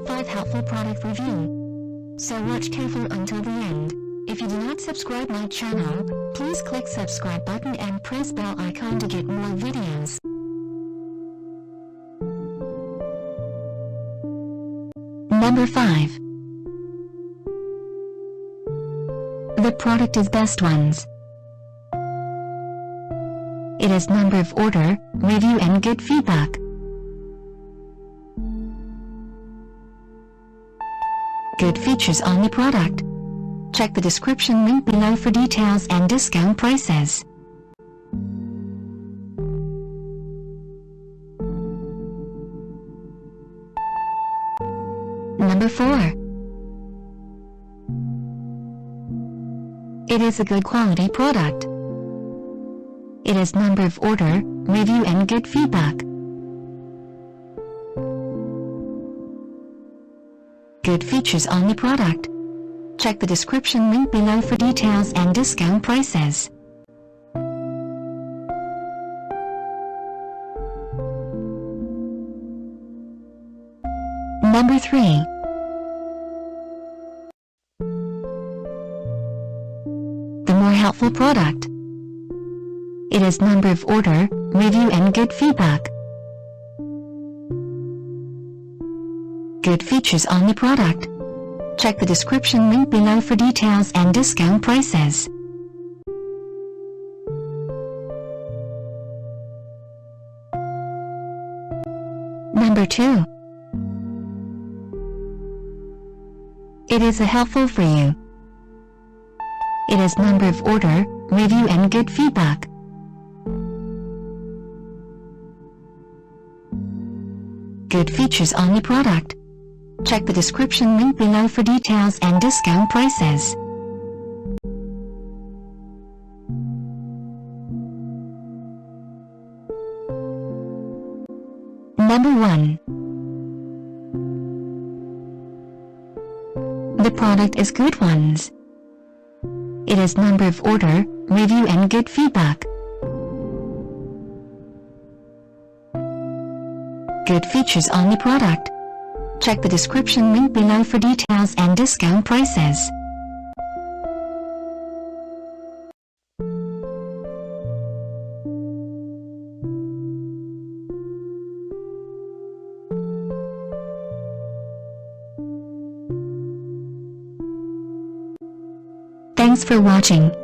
top 5 helpful product review. So watch careful until the end. If you do not subscribe my channel, please click subscribe button and press bell icon to get more videos. Number 5. The product is Best Ones. It has number of order, review and good feedback. Good features on the product. Check the description link below for details and discount prices. Number 4. It is a good quality product. It has number of order, review and good feedback. Good features on the product. Check the description link below for details and discount prices. Number 3. The more helpful product. It has number of order, review and good feedback. Good features on the product. Check the description link below for details and discount prices. Number 2. It is a helpful for you. It has number of order, review and good feedback. Good features on the product. Check the description link below for details and discount prices. Number 1. The product is Good Ones. It has number of order, review and good feedback. Good features on the product. Check the description link below for details and discount prices. Thanks for watching.